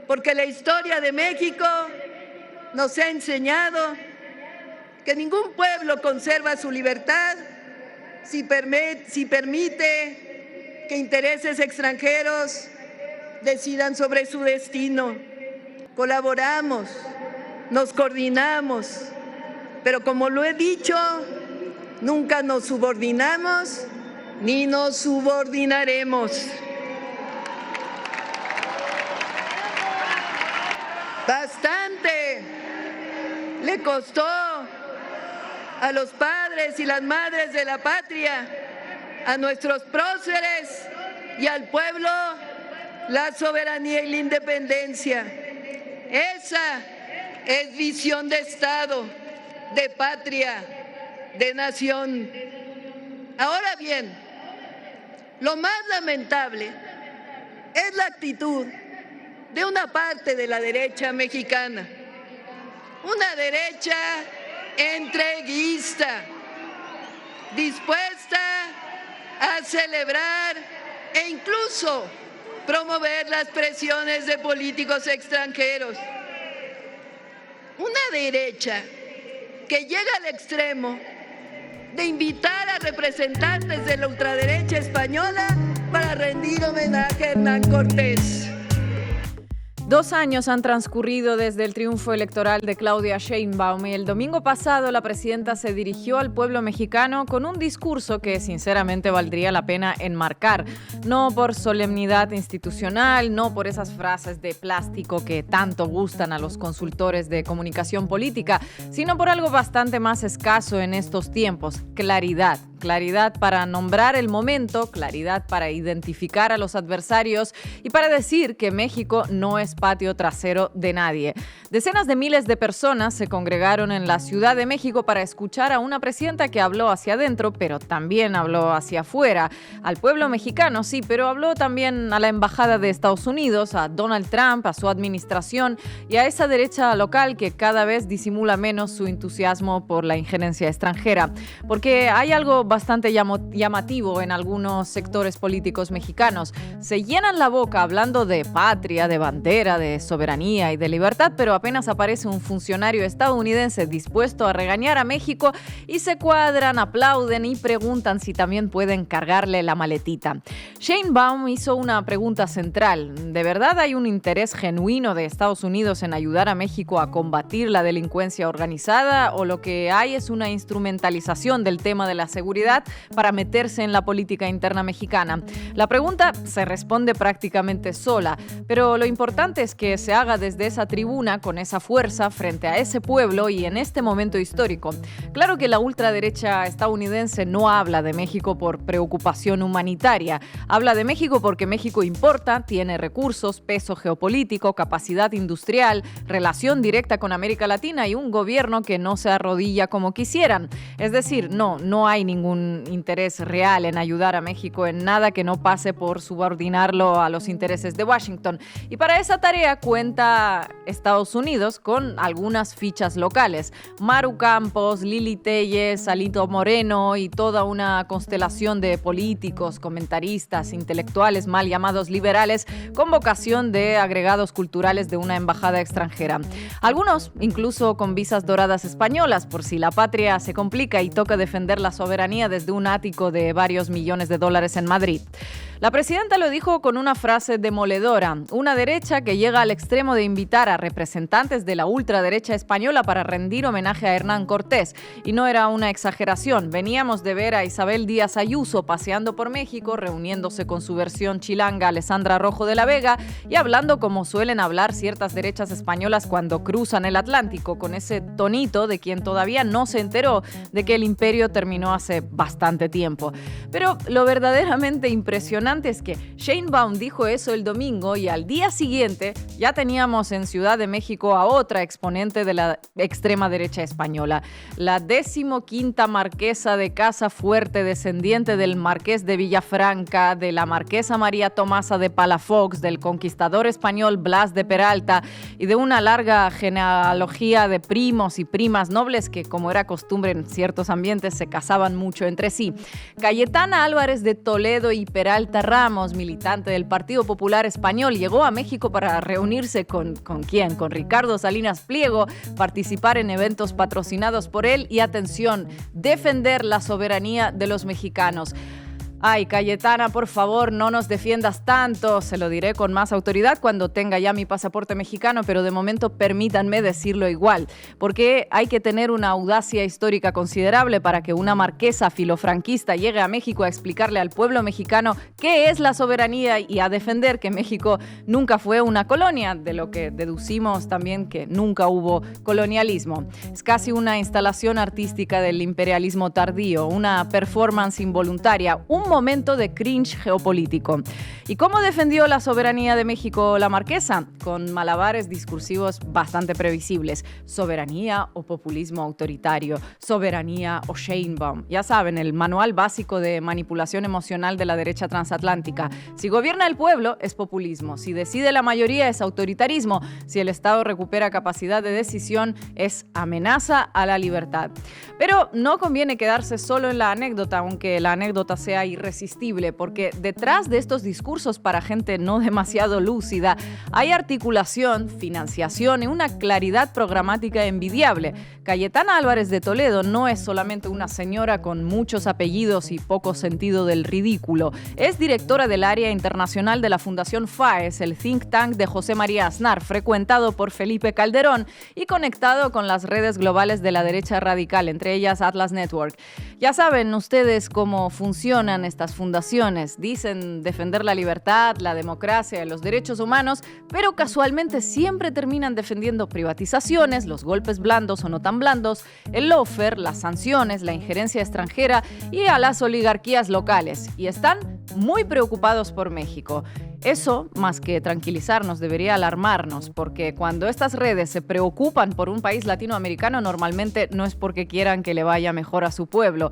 porque la historia de México nos ha enseñado que ningún pueblo conserva su libertad si permite que intereses extranjeros decidan sobre su destino. Colaboramos, nos coordinamos, pero como lo he dicho, nunca nos subordinamos ni nos subordinaremos. Bastante le costó a los padres y las madres de la patria, a nuestros próceres y al pueblo la soberanía y la independencia. Esa es visión de Estado, de patria, de nación. Ahora bien, lo más lamentable es la actitud de una parte de la derecha mexicana, una derecha entreguista, dispuesta a celebrar e incluso promover las presiones de políticos extranjeros. Una derecha que llega al extremo de invitar a representantes de la ultraderecha española para rendir homenaje a Hernán Cortés. 2 años han transcurrido desde el triunfo electoral de Claudia Sheinbaum y el domingo pasado la presidenta se dirigió al pueblo mexicano con un discurso que sinceramente valdría la pena enmarcar. No por solemnidad institucional, no por esas frases de plástico que tanto gustan a los consultores de comunicación política, sino por algo bastante más escaso en estos tiempos: claridad. Claridad para nombrar el momento, claridad para identificar a los adversarios y para decir que México no es patio trasero de nadie. Decenas de miles de personas se congregaron en la Ciudad de México para escuchar a una presidenta que habló hacia adentro, pero también habló hacia afuera. Al pueblo mexicano, sí, pero habló también a la Embajada de Estados Unidos, a Donald Trump, a su administración y a esa derecha local que cada vez disimula menos su entusiasmo por la injerencia extranjera. Porque hay algo bastante llamativo en algunos sectores políticos mexicanos. Se llenan la boca hablando de patria, de bandera, de soberanía y de libertad, pero apenas aparece un funcionario estadounidense dispuesto a regañar a México y se cuadran, aplauden y preguntan si también pueden cargarle la maletita. Sheinbaum hizo una pregunta central. ¿De verdad hay un interés genuino de Estados Unidos en ayudar a México a combatir la delincuencia organizada, o lo que hay es una instrumentalización del tema de la seguridad para meterse en la política interna mexicana? La pregunta se responde prácticamente sola, pero lo importante es que se haga desde esa tribuna con esa fuerza frente a ese pueblo y en este momento histórico. Claro que la ultraderecha estadounidense no habla de México por preocupación humanitaria, habla de México porque México importa, tiene recursos, peso geopolítico, capacidad industrial, relación directa con América Latina y un gobierno que no se arrodilla como quisieran. Es decir, no hay ningún interés real en ayudar a México en nada que no pase por subordinarlo a los intereses de Washington. Y para esa tarea cuenta Estados Unidos con algunas fichas locales. Maru Campos, Lili Telles, Alito Moreno y toda una constelación de políticos, comentaristas, intelectuales mal llamados liberales con vocación de agregados culturales de una embajada extranjera. Algunos incluso con visas doradas españolas por si la patria se complica y toca defender la soberanía desde un ático de varios millones de dólares en Madrid. La presidenta lo dijo con una frase demoledora: una derecha que llega al extremo de invitar a representantes de la ultraderecha española para rendir homenaje a Hernán Cortés. Y no era una exageración, veníamos de ver a Isabel Díaz Ayuso paseando por México, reuniéndose con su versión chilanga Alessandra Rojo de la Vega y hablando como suelen hablar ciertas derechas españolas cuando cruzan el Atlántico, con ese tonito de quien todavía no se enteró de que el imperio terminó hace bastante tiempo. Pero lo verdaderamente impresionante es que Sheinbaum dijo eso el domingo y al día siguiente ya teníamos en Ciudad de México a otra exponente de la extrema derecha española, la 15ª marquesa de Casa Fuerte, descendiente del marqués de Villafranca, de la marquesa María Tomasa de Palafox, del conquistador español Blas de Peralta y de una larga genealogía de primos y primas nobles que, como era costumbre en ciertos ambientes, se casaban mucho entre sí. Cayetana Álvarez de Toledo y Peralta Marta Ramos, militante del Partido Popular Español, llegó a México para reunirse ¿con quién? Con Ricardo Salinas Pliego, participar en eventos patrocinados por él y, atención, defender la soberanía de los mexicanos. Ay, Cayetana, por favor, no nos defiendas tanto. Se lo diré con más autoridad cuando tenga ya mi pasaporte mexicano, pero de momento permítanme decirlo igual, porque hay que tener una audacia histórica considerable para que una marquesa filofranquista llegue a México a explicarle al pueblo mexicano qué es la soberanía y a defender que México nunca fue una colonia, de lo que deducimos también que nunca hubo colonialismo. Es casi una instalación artística del imperialismo tardío, una performance involuntaria, un momento de cringe geopolítico. ¿Y cómo defendió la soberanía de México la marquesa? Con malabares discursivos bastante previsibles. Soberanía o populismo autoritario. Soberanía o Sheinbaum. Ya saben, el manual básico de manipulación emocional de la derecha transatlántica. Si gobierna el pueblo, es populismo. Si decide la mayoría, es autoritarismo. Si el Estado recupera capacidad de decisión, es amenaza a la libertad. Pero no conviene quedarse solo en la anécdota, aunque la anécdota sea irresistible, porque detrás de estos discursos para gente no demasiado lúcida hay articulación, financiación y una claridad programática envidiable. Cayetana Álvarez de Toledo no es solamente una señora con muchos apellidos y poco sentido del ridículo. Es directora del área internacional de la Fundación FAES, el think tank de José María Aznar, frecuentado por Felipe Calderón y conectado con las redes globales de la derecha radical, entre ellas Atlas Network. Ya saben ustedes cómo funcionan estas fundaciones. Dicen defender la libertad, la democracia y los derechos humanos, pero casualmente siempre terminan defendiendo privatizaciones, los golpes blandos o no tan blandos, el lawfare, las sanciones, la injerencia extranjera y a las oligarquías locales. Y están muy preocupados por México. Eso, más que tranquilizarnos, debería alarmarnos, porque cuando estas redes se preocupan por un país latinoamericano, normalmente no es porque quieran que le vaya mejor a su pueblo.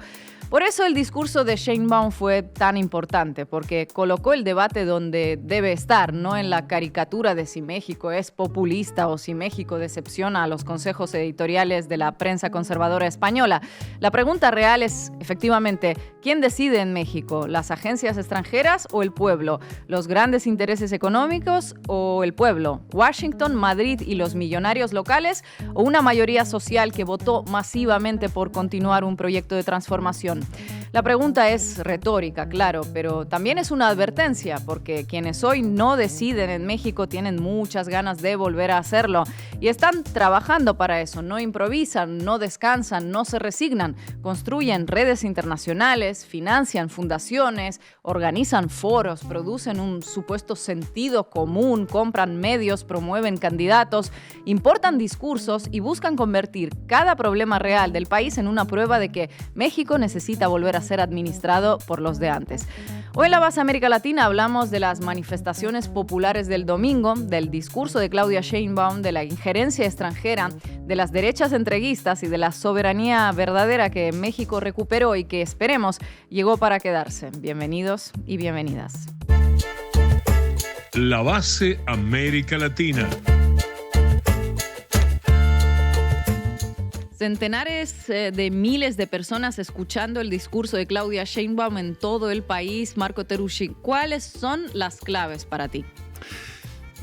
Por eso el discurso de Sheinbaum fue tan importante, porque colocó el debate donde debe estar, no en la caricatura de si México es populista o si México decepciona a los consejos editoriales de la prensa conservadora española. La pregunta real es, efectivamente, ¿quién decide en México? ¿Las agencias extranjeras o el pueblo? ¿Los grandes intereses económicos o el pueblo? ¿Washington, Madrid y los millonarios locales o una mayoría social que votó masivamente por continuar un proyecto de transformación? La pregunta es retórica, claro, pero también es una advertencia, porque quienes hoy no deciden en México tienen muchas ganas de volver a hacerlo y están trabajando para eso. No improvisan, no descansan, no se resignan, construyen redes internacionales, financian fundaciones, organizan foros, producen un supuesto sentido común, compran medios, promueven candidatos, importan discursos y buscan convertir cada problema real del país en una prueba de que México necesita volver a ser administrado por los de antes. Hoy en La Base América Latina hablamos de las manifestaciones populares del domingo, del discurso de Claudia Sheinbaum, de la injerencia extranjera, de las derechas entreguistas y de la soberanía verdadera que México recuperó y que, esperemos, llegó para quedarse. Bienvenidos y bienvenidas. La Base América Latina. Centenares de miles de personas escuchando el discurso de Claudia Sheinbaum en todo el país. Marco Teruggi, ¿cuáles son las claves para ti?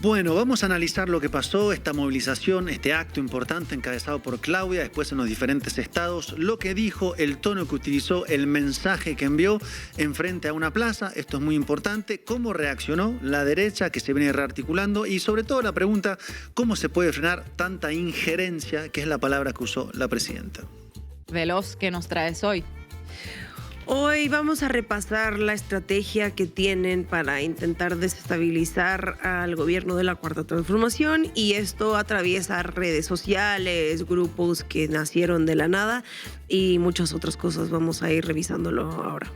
Bueno, vamos a analizar lo que pasó, esta movilización, este acto importante encabezado por Claudia, después en los diferentes estados, lo que dijo, el tono que utilizó, el mensaje que envió en frente a una plaza, esto es muy importante, cómo reaccionó la derecha que se viene rearticulando y sobre todo la pregunta, ¿cómo se puede frenar tanta injerencia, que es la palabra que usó la presidenta? Veloz, ¿qué nos traes hoy? Hoy vamos a repasar la estrategia que tienen para intentar desestabilizar al gobierno de la Cuarta Transformación, y esto atraviesa redes sociales, grupos que nacieron de la nada y muchas otras cosas. Vamos a ir revisándolo ahora.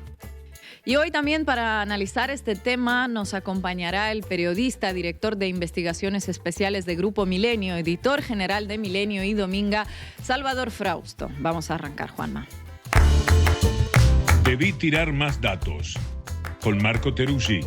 Y hoy también para analizar este tema nos acompañará el periodista, director de investigaciones especiales de Grupo Milenio, editor general de Milenio y Dominga, Salvador Frausto. Vamos a arrancar, Juanma. Debí tirar más datos. Con Marco Teruggi.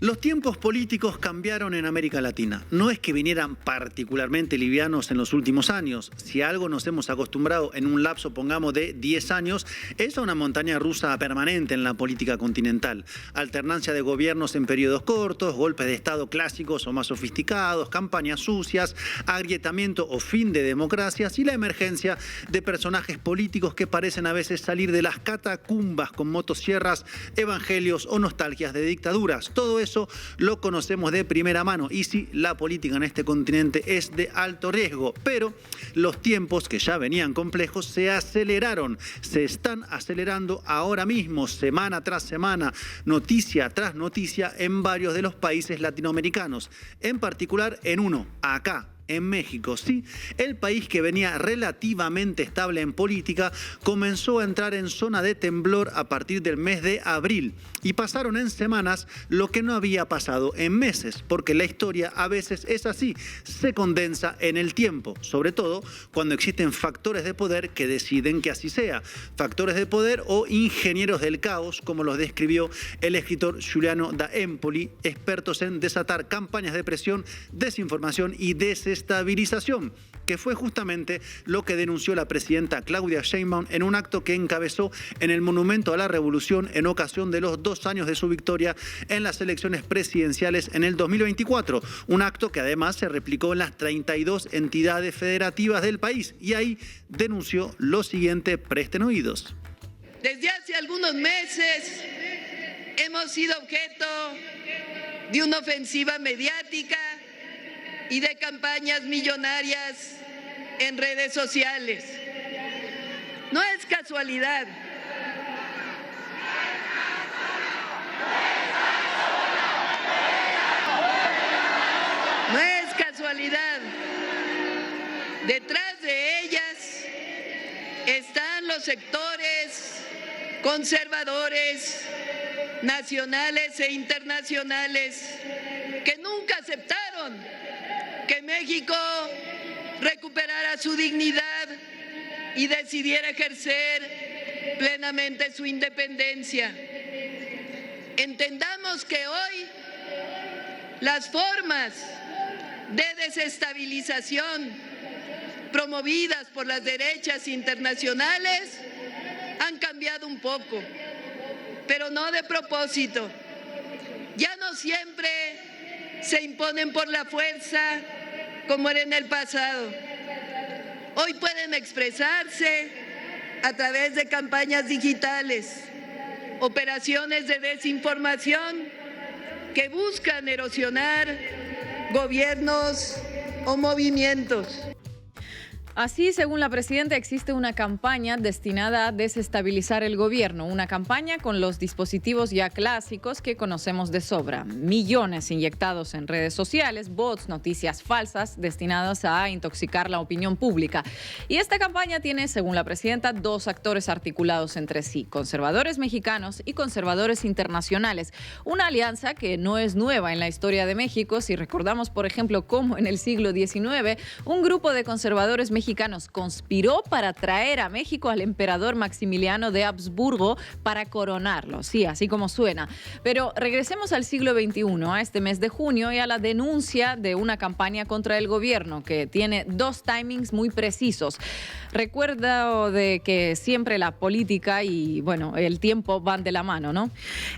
Los tiempos políticos cambiaron en América Latina. No es que vinieran particularmente livianos en los últimos años. Si a algo nos hemos acostumbrado en un lapso, pongamos, de 10 años, es a una montaña rusa permanente en la política continental. Alternancia de gobiernos en periodos cortos, golpes de Estado clásicos o más sofisticados, campañas sucias, agrietamiento o fin de democracias y la emergencia de personajes políticos que parecen a veces salir de las catacumbas con motosierras, evangelios o nostalgias de dictaduras. Todo eso lo conocemos de primera mano y sí, la política en este continente es de alto riesgo, pero los tiempos que ya venían complejos se aceleraron, se están acelerando ahora mismo, semana tras semana, noticia tras noticia en varios de los países latinoamericanos, en particular en uno, acá, en México. Sí, el país que venía relativamente estable en política comenzó a entrar en zona de temblor a partir del mes de abril y pasaron en semanas lo que no había pasado en meses, porque la historia a veces es así, se condensa en el tiempo, sobre todo cuando existen factores de poder que deciden que así sea, factores de poder o ingenieros del caos, como los describió el escritor Giuliano da Empoli, expertos en desatar campañas de presión, desinformación y desestabilización, que fue justamente lo que denunció la presidenta Claudia Sheinbaum en un acto que encabezó en el Monumento a la Revolución en ocasión de los 2 años de su victoria en las elecciones presidenciales en el 2024. Un acto que además se replicó en las 32 entidades federativas del país y ahí denunció lo siguiente, presten oídos. Desde hace algunos meses hemos sido objeto de una ofensiva mediática y de campañas millonarias en redes sociales. No es casualidad. No es casualidad. Detrás de ellas están los sectores conservadores, nacionales e internacionales, que nunca aceptaron que México recuperara su dignidad y decidiera ejercer plenamente su independencia. Entendamos que hoy las formas de desestabilización promovidas por las derechas internacionales han cambiado un poco, pero no de propósito. Ya no siempre se imponen por la fuerza como era en el pasado. Hoy pueden expresarse a través de campañas digitales, operaciones de desinformación que buscan erosionar gobiernos o movimientos. Así, según la presidenta, existe una campaña destinada a desestabilizar el gobierno, una campaña con los dispositivos ya clásicos que conocemos de sobra. Millones inyectados en redes sociales, bots, noticias falsas destinadas a intoxicar la opinión pública. Y esta campaña tiene, según la presidenta, 2 actores articulados entre sí, conservadores mexicanos y conservadores internacionales. Una alianza que no es nueva en la historia de México. Si recordamos, por ejemplo, cómo en el siglo XIX un grupo de conservadores mexicanos conspiró para traer a México al emperador Maximiliano de Habsburgo para coronarlo. Sí, así como suena. Pero regresemos al siglo XXI, a este mes de junio y a la denuncia de una campaña contra el gobierno que tiene 2 timings muy precisos. Recuerdo de que siempre la política y, bueno, el tiempo van de la mano, ¿no?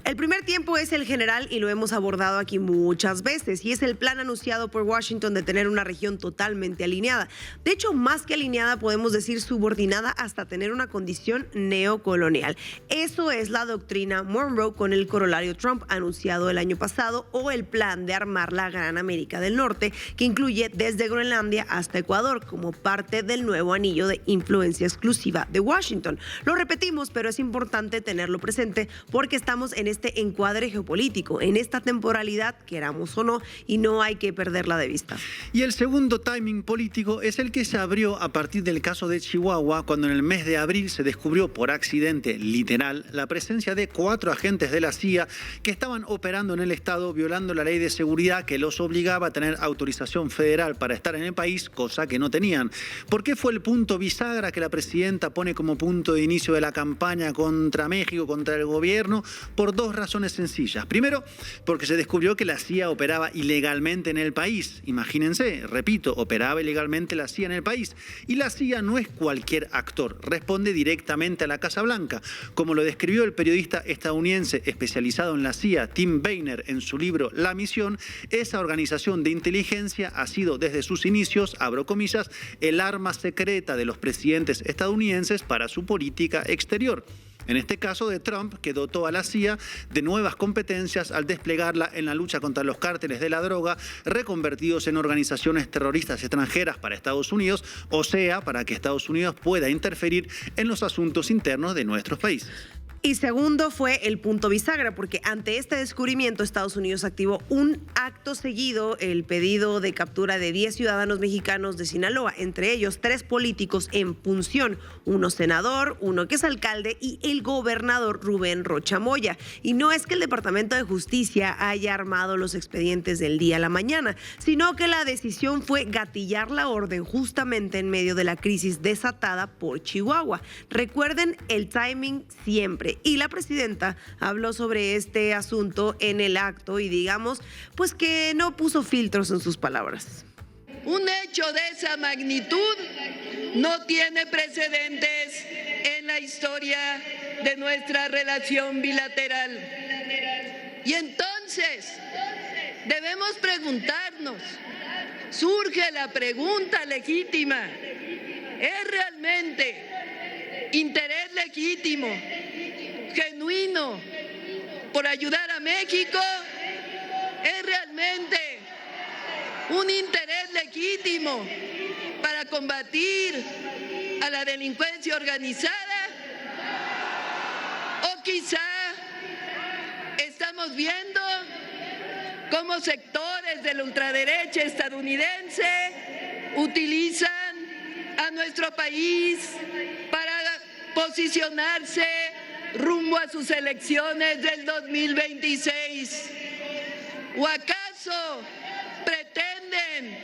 El primer tiempo es el general y lo hemos abordado aquí muchas veces y es el plan anunciado por Washington de tener una región totalmente alineada. De hecho, más que alineada, podemos decir subordinada hasta tener una condición neocolonial. Eso es la doctrina Monroe con el corolario Trump anunciado el año pasado o el plan de armar la Gran América del Norte, que incluye desde Groenlandia hasta Ecuador como parte del nuevo anillo de influencia exclusiva de Washington. Lo repetimos, pero es importante tenerlo presente porque estamos en este encuadre geopolítico, en esta temporalidad, queramos o no, y no hay que perderla de vista. Y el segundo timing político es el que se abrió cambió a partir del caso de Chihuahua, cuando en el mes de abril se descubrió por accidente, literal, la presencia de 4 agentes de la CIA que estaban operando en el estado violando la ley de seguridad que los obligaba a tener autorización federal para estar en el país, cosa que no tenían. ¿Por qué fue el punto bisagra que la presidenta pone como punto de inicio de la campaña contra México, contra el gobierno? Por 2 razones sencillas. Primero, porque se descubrió que la CIA operaba ilegalmente en el país. Imagínense, repito, operaba ilegalmente la CIA en el país. Y la CIA no es cualquier actor, responde directamente a la Casa Blanca. Como lo describió el periodista estadounidense especializado en la CIA, Tim Boehner, en su libro La Misión, esa organización de inteligencia ha sido desde sus inicios, abro comillas, el arma secreta de los presidentes estadounidenses para su política exterior. En este caso de Trump, que dotó a la CIA de nuevas competencias al desplegarla en la lucha contra los cárteles de la droga, reconvertidos en organizaciones terroristas extranjeras para Estados Unidos, o sea, para que Estados Unidos pueda interferir en los asuntos internos de nuestros países. Y segundo fue el punto bisagra, porque ante este descubrimiento Estados Unidos activó un acto seguido, el pedido de captura de 10 ciudadanos mexicanos de Sinaloa, entre ellos 3 políticos en función, uno senador, uno que es alcalde y el gobernador Rubén Rocha Moya. Y no es que el Departamento de Justicia haya armado los expedientes del día a la mañana, sino que la decisión fue gatillar la orden justamente en medio de la crisis desatada por Chihuahua. Recuerden el timing siempre. Y la presidenta habló sobre este asunto en el acto y digamos, pues que no puso filtros en sus palabras. Un hecho de esa magnitud no tiene precedentes en la historia de nuestra relación bilateral. Y entonces debemos preguntarnos, surge la pregunta legítima, ¿es realmente interés legítimo, genuino, por ayudar a México? ¿Es realmente un interés legítimo para combatir a la delincuencia organizada? ¿O quizá estamos viendo cómo sectores de la ultraderecha estadounidense utilizan a nuestro país para posicionarse rumbo a sus elecciones del 2026? ¿O acaso pretenden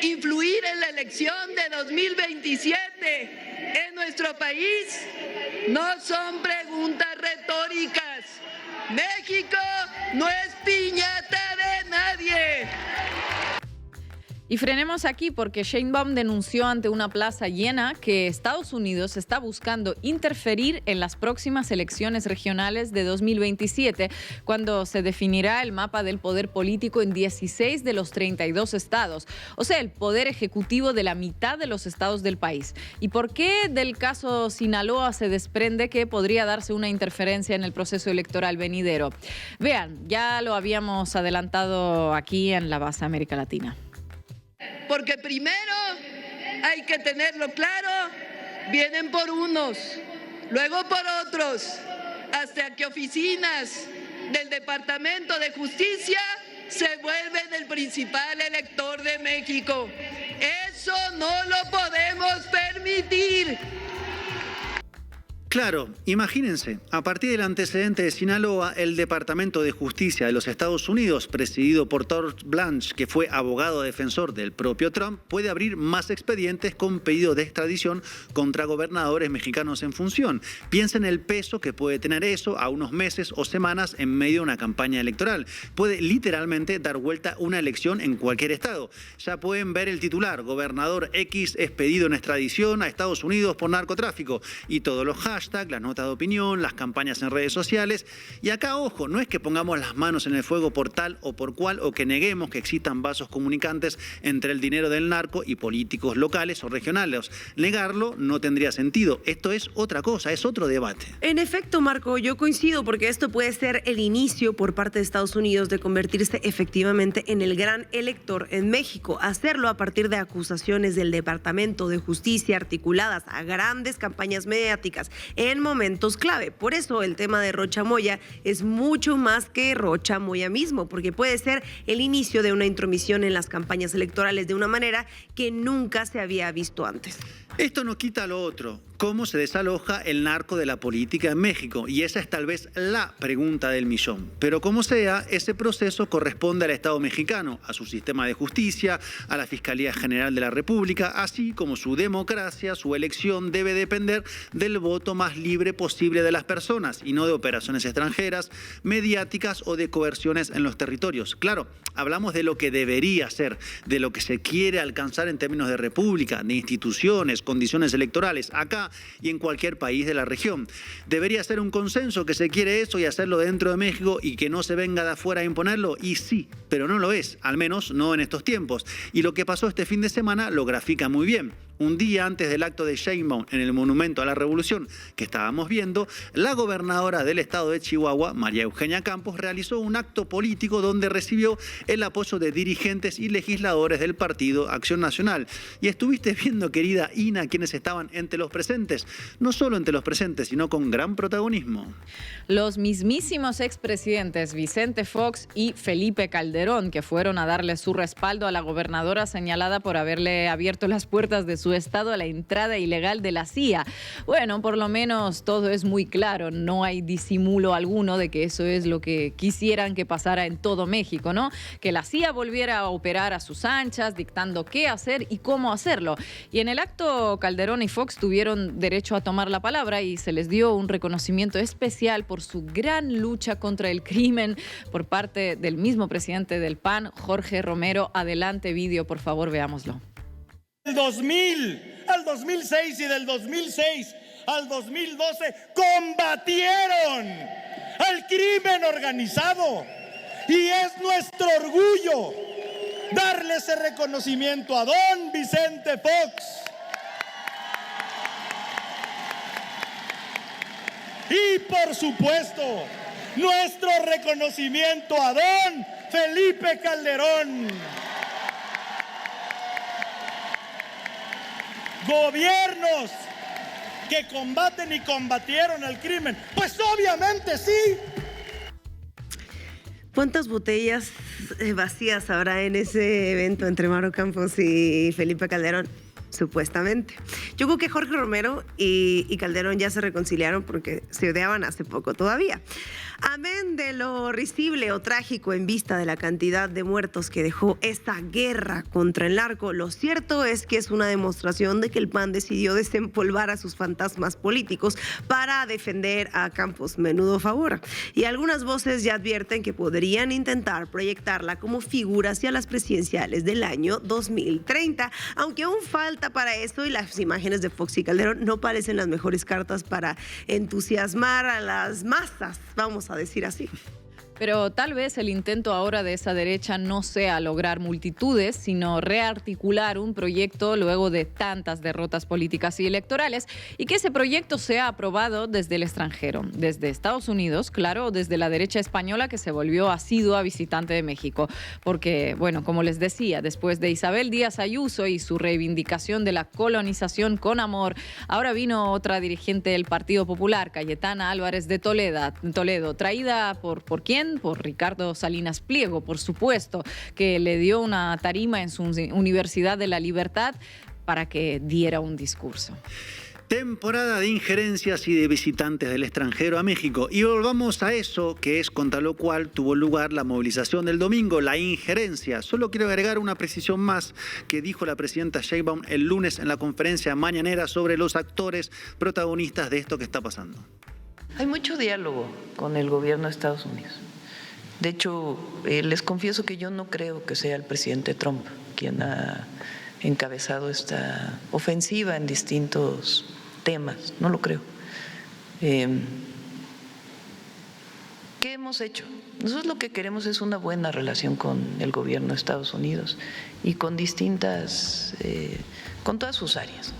influir en la elección de 2027 en nuestro país? No son preguntas retóricas. México no es piñata de nadie. Y frenemos aquí porque Sheinbaum denunció ante una plaza llena que Estados Unidos está buscando interferir en las próximas elecciones regionales de 2027, cuando se definirá el mapa del poder político en 16 de los 32 estados, o sea, el poder ejecutivo de la mitad de los estados del país. ¿Y por qué del caso Sinaloa se desprende que podría darse una interferencia en el proceso electoral venidero? Vean, ya lo habíamos adelantado aquí en La Base América Latina. Porque primero hay que tenerlo claro, vienen por unos, luego por otros, hasta que oficinas del Departamento de Justicia se vuelven el principal elector de México. Eso no lo podemos permitir. Claro, imagínense, a partir del antecedente de Sinaloa, el Departamento de Justicia de los Estados Unidos, presidido por Todd Blanche, que fue abogado defensor del propio Trump, puede abrir más expedientes con pedido de extradición contra gobernadores mexicanos en función. Piensen el peso que puede tener eso a unos meses o semanas en medio de una campaña electoral. Puede literalmente dar vuelta una elección en cualquier estado. Ya pueden ver el titular, gobernador X es pedido en extradición a Estados Unidos por narcotráfico, y todos los hashtags, las notas de opinión, las campañas en redes sociales. Y acá, ojo, no es que pongamos las manos en el fuego por tal o por cual, o que neguemos que existan vasos comunicantes entre el dinero del narco y políticos locales o regionales. Negarlo no tendría sentido. Esto es otra cosa, es otro debate. En efecto, Marco, yo coincido porque esto puede ser el inicio por parte de Estados Unidos de convertirse efectivamente en el gran elector en México. Hacerlo a partir de acusaciones del Departamento de Justicia articuladas a grandes campañas mediáticas en momentos clave. Por eso el tema de Rocha Moya es mucho más que Rocha Moya mismo, porque puede ser el inicio de una intromisión en las campañas electorales de una manera que nunca se había visto antes. Esto no quita lo otro, cómo se desaloja el narco de la política en México, y esa es tal vez la pregunta del millón. Pero como sea, ese proceso corresponde al Estado mexicano, a su sistema de justicia, a la Fiscalía General de la República, así como su democracia, su elección debe depender del voto más libre posible de las personas y no de operaciones extranjeras, mediáticas o de coerciones en los territorios. Claro, hablamos de lo que debería ser, de lo que se quiere alcanzar en términos de república, de instituciones, condiciones electorales, acá y en cualquier país de la región. Debería ser un consenso que se quiere eso y hacerlo dentro de México y que no se venga de afuera a imponerlo, y sí, pero no lo es, al menos no en estos tiempos. Y lo que pasó este fin de semana lo grafica muy bien. Un día antes del acto de Sheinbaum en el Monumento a la Revolución que estábamos viendo, la gobernadora del estado de Chihuahua, María Eugenia Campos, realizó un acto político donde recibió el apoyo de dirigentes y legisladores del Partido Acción Nacional. Y estuviste viendo, querida Ina, quienes estaban entre los presentes. No solo entre los presentes, sino con gran protagonismo. Los mismísimos expresidentes Vicente Fox y Felipe Calderón, que fueron a darle su respaldo a la gobernadora señalada por haberle abierto las puertas de su estado a la entrada ilegal de la CIA. Bueno, por lo menos todo es muy claro, no hay disimulo alguno de que eso es lo que quisieran que pasara en todo México, ¿no? Que la CIA volviera a operar a sus anchas, dictando qué hacer y cómo hacerlo. Y en el acto, Calderón y Fox tuvieron derecho a tomar la palabra y se les dio un reconocimiento especial por su gran lucha contra el crimen por parte del mismo presidente del PAN, Jorge Romero. Adelante, vídeo, por favor, veámoslo. Del 2000 al 2006 y del 2006 al 2012 combatieron al crimen organizado, y es nuestro orgullo darle ese reconocimiento a don Vicente Fox y, por supuesto, nuestro reconocimiento a don Felipe Calderón. Gobiernos que combaten y combatieron el crimen, pues obviamente sí. ¿Cuántas botellas vacías habrá en ese evento entre Mauro Campos y Felipe Calderón? Supuestamente. Yo creo que Jorge Romero y Calderón ya se reconciliaron porque se odiaban hace poco todavía. Amén de lo risible o trágico en vista de la cantidad de muertos que dejó esta guerra contra el narco, lo cierto es que es una demostración de que el PAN decidió desempolvar a sus fantasmas políticos para defender a Campos. Menudo favor. Y algunas voces ya advierten que podrían intentar proyectarla como figura hacia las presidenciales del año 2030, aunque aún falta para eso y las imágenes de Fox y Calderón no parecen las mejores cartas para entusiasmar a las masas, vamos a decir así. Pero tal vez el intento ahora de esa derecha no sea lograr multitudes, sino rearticular un proyecto luego de tantas derrotas políticas y electorales, y que ese proyecto sea aprobado desde el extranjero, desde Estados Unidos, claro, o desde la derecha española que se volvió asidua visitante de México. Porque, bueno, como les decía, después de Isabel Díaz Ayuso y su reivindicación de la colonización con amor, ahora vino otra dirigente del Partido Popular, Cayetana Álvarez de Toledo, traída ¿por quién? Por Ricardo Salinas Pliego, por supuesto, que le dio una tarima en su Universidad de la Libertad para que diera un discurso. Temporada de injerencias y de visitantes del extranjero a México. Y volvamos a eso, que es contra lo cual tuvo lugar la movilización del domingo, la injerencia. Solo quiero agregar una precisión más que dijo la presidenta Sheinbaum el lunes en la conferencia mañanera sobre los actores protagonistas de esto que está pasando. Hay mucho diálogo con el gobierno de Estados Unidos. De hecho, les confieso que yo no creo que sea el presidente Trump quien ha encabezado esta ofensiva en distintos temas, no lo creo. ¿Qué hemos hecho? Nosotros lo que queremos es una buena relación con el gobierno de Estados Unidos y con distintas, con todas sus áreas.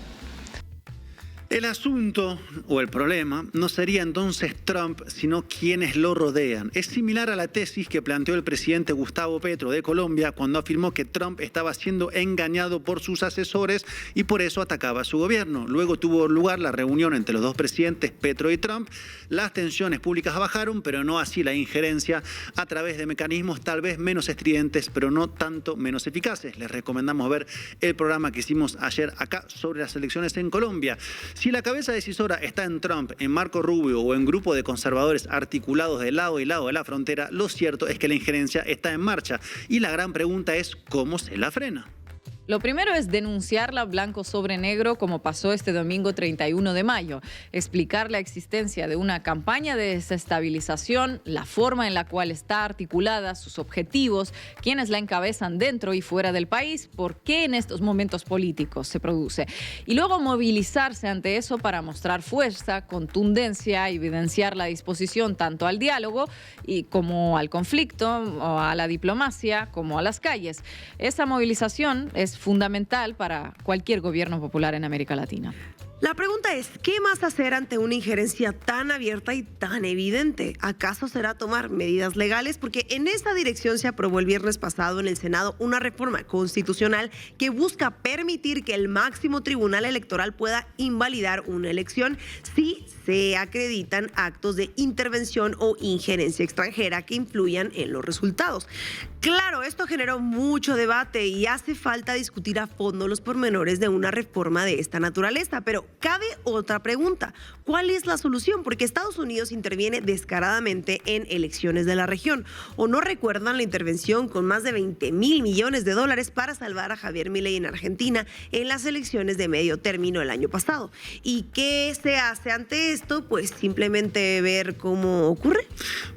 El asunto o el problema no sería entonces Trump, sino quienes lo rodean. Es similar a la tesis que planteó el presidente Gustavo Petro de Colombia cuando afirmó que Trump estaba siendo engañado por sus asesores y por eso atacaba a su gobierno. Luego tuvo lugar la reunión entre los dos presidentes, Petro y Trump. Las tensiones públicas bajaron, pero no así la injerencia a través de mecanismos tal vez menos estridentes, pero no tanto menos eficaces. Les recomendamos ver el programa que hicimos ayer acá sobre las elecciones en Colombia. Si la cabeza decisora está en Trump, en Marco Rubio o en grupo de conservadores articulados de lado y lado de la frontera, lo cierto es que la injerencia está en marcha. Y la gran pregunta es ¿cómo se la frena? Lo primero es denunciarla blanco sobre negro, como pasó este domingo 31 de mayo. Explicar la existencia de una campaña de desestabilización, la forma en la cual está articulada, sus objetivos, quiénes la encabezan dentro y fuera del país, por qué en estos momentos políticos se produce. Y luego movilizarse ante eso para mostrar fuerza, contundencia, evidenciar la disposición tanto al diálogo y como al conflicto, o a la diplomacia, como a las calles. Esa movilización es fundamental para cualquier gobierno popular en América Latina. La pregunta es, ¿qué más hacer ante una injerencia tan abierta y tan evidente? ¿Acaso será tomar medidas legales? Porque en esa dirección se aprobó el viernes pasado en el Senado una reforma constitucional que busca permitir que el máximo tribunal electoral pueda invalidar una elección si se acreditan actos de intervención o injerencia extranjera que influyan en los resultados. Claro, esto generó mucho debate y hace falta discutir a fondo los pormenores de una reforma de esta naturaleza, pero cabe otra pregunta. ¿Cuál es la solución? Porque Estados Unidos interviene descaradamente en elecciones de la región. ¿O no recuerdan la intervención con más de $20 mil millones para salvar a Javier Milei en Argentina en las elecciones de medio término el año pasado? ¿Y qué se hace ante esto? Pues simplemente ver cómo ocurre.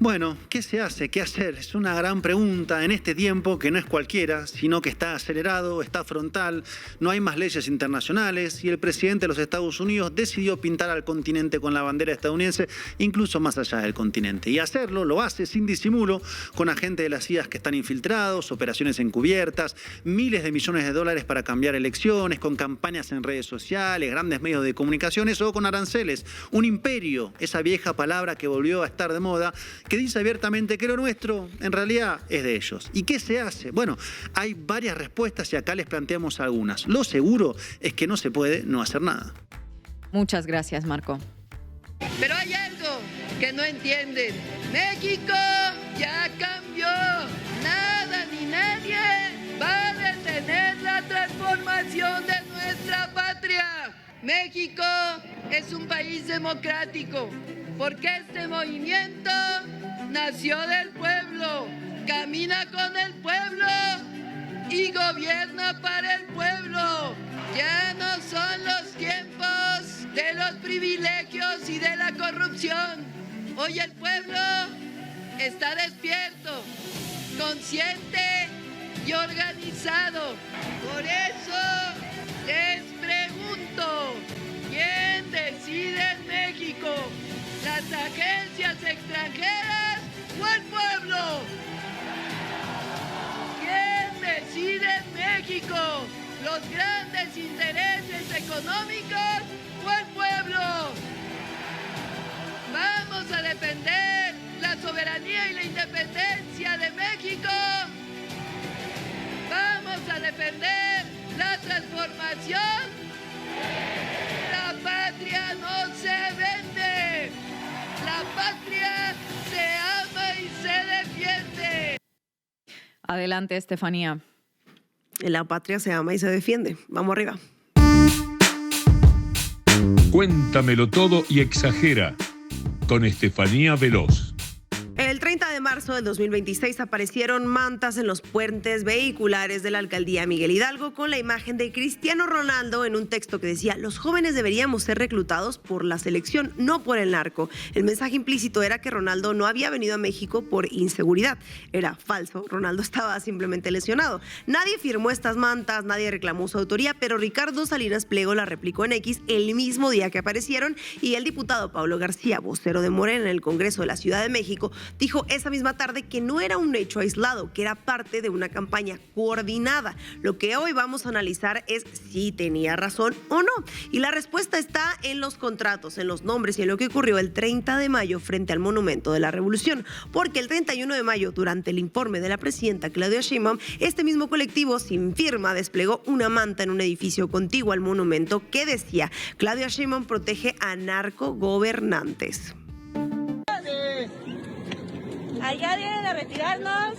Bueno, ¿qué se hace? ¿Qué hacer? Es una gran pregunta en este tiempo que no es cualquiera, sino que está acelerado, está frontal, no hay más leyes internacionales y el presidente de los Estados Unidos decidió pintar al continente con la bandera estadounidense, incluso más allá del continente. Y hacerlo, lo hace sin disimulo, con agentes de las CIA que están infiltrados, operaciones encubiertas, miles de millones de dólares para cambiar elecciones, con campañas en redes sociales, grandes medios de comunicaciones o con aranceles. Un imperio, esa vieja palabra que volvió a estar de moda, que dice abiertamente que lo nuestro en realidad es de ellos. ¿Y qué se hace? Bueno, hay varias respuestas y acá les planteamos algunas. Lo seguro es que no se puede no hacer nada. Muchas gracias, Marco. Pero hay algo que no entienden. México ya cambió. Nada ni nadie va a detener la transformación de nuestra patria. México es un país democrático porque este movimiento nació del pueblo, camina con el pueblo y gobierna para el pueblo. Ya no son los tiempos de los privilegios y de la corrupción. Hoy el pueblo está despierto, consciente y organizado. Por eso les pregunto, ¿quién decide en México? ¿Las agencias extranjeras o el pueblo? ¿Quién decide en México? ¿Los grandes intereses económicos o el pueblo? Vamos a defender la soberanía y la independencia de México. Vamos a defender la transformación. La patria no se vende. La patria se ama y se defiende. Adelante, Estefanía. La patria se ama y se defiende. Vamos arriba. Cuéntamelo todo y exagera con Estefanía Veloz. El 30 de marzo del 2026 aparecieron mantas en los puentes vehiculares de la alcaldía Miguel Hidalgo con la imagen de Cristiano Ronaldo en un texto que decía: los jóvenes deberíamos ser reclutados por la selección, no por el narco. El mensaje implícito era que Ronaldo no había venido a México por inseguridad. Era falso, Ronaldo estaba simplemente lesionado. Nadie firmó estas mantas, nadie reclamó su autoría, pero Ricardo Salinas Pliego la replicó en X el mismo día que aparecieron y el diputado Pablo García, vocero de Morena en el Congreso de la Ciudad de México, dijo esa misma tarde que no era un hecho aislado, que era parte de una campaña coordinada. Lo que hoy vamos a analizar es si tenía razón o no. Y la respuesta está en los contratos, en los nombres y en lo que ocurrió el 30 de mayo frente al Monumento de la Revolución. Porque el 31 de mayo, durante el informe de la presidenta Claudia Sheinbaum, este mismo colectivo sin firma desplegó una manta en un edificio contiguo al monumento que decía: Claudia Sheinbaum protege a narcogobernantes. Allá vienen a retirarnos.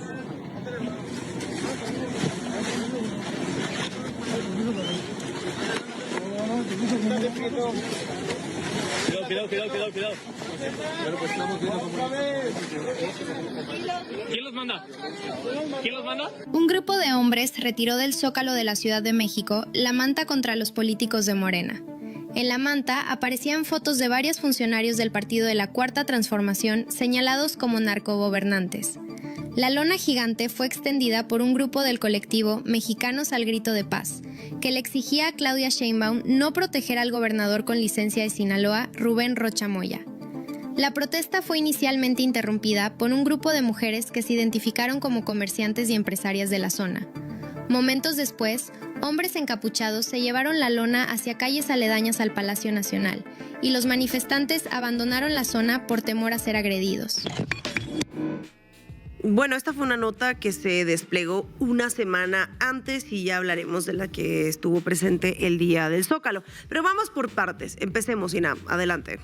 Cuidado. ¿Quién los manda? Un grupo de hombres retiró del Zócalo de la Ciudad de México la manta contra los políticos de Morena. En la manta aparecían fotos de varios funcionarios del Partido de la Cuarta Transformación señalados como narcogobernantes. La lona gigante fue extendida por un grupo del colectivo Mexicanos al Grito de Paz, que le exigía a Claudia Sheinbaum no proteger al gobernador con licencia de Sinaloa, Rubén Rocha Moya. La protesta fue inicialmente interrumpida por un grupo de mujeres que se identificaron como comerciantes y empresarias de la zona. Momentos después, hombres encapuchados se llevaron la lona hacia calles aledañas al Palacio Nacional y los manifestantes abandonaron la zona por temor a ser agredidos. Bueno, esta fue una nota que se desplegó una semana antes y ya hablaremos de la que estuvo presente el día del Zócalo. Pero vamos por partes. Empecemos, Ina. Adelante.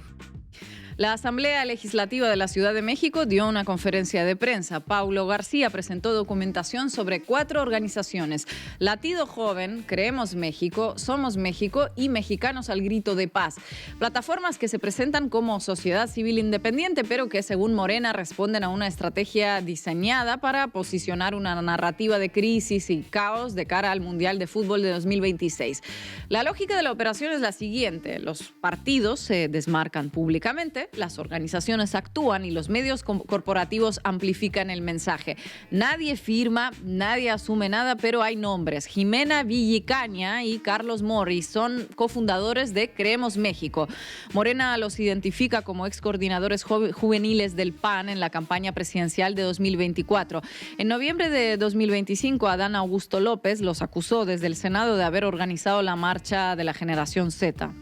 La Asamblea Legislativa de la Ciudad de México dio una conferencia de prensa. Paulo García presentó documentación sobre 4 organizaciones: Latido Joven, Creemos México, Somos México y Mexicanos al Grito de Paz. Plataformas que se presentan como sociedad civil independiente, pero que según Morena responden a una estrategia diseñada para posicionar una narrativa de crisis y caos de cara al Mundial de Fútbol de 2026. La lógica de la operación es la siguiente: los partidos se desmarcan públicamente, las organizaciones actúan y los medios corporativos amplifican el mensaje. Nadie firma, nadie asume nada, pero hay nombres. Jimena Villicaña y Carlos Morris son cofundadores de Creemos México. Morena los identifica como excoordinadores juveniles del PAN en la campaña presidencial de 2024. En noviembre de 2025, Adán Augusto López los acusó desde el Senado de haber organizado la marcha de la generación Z.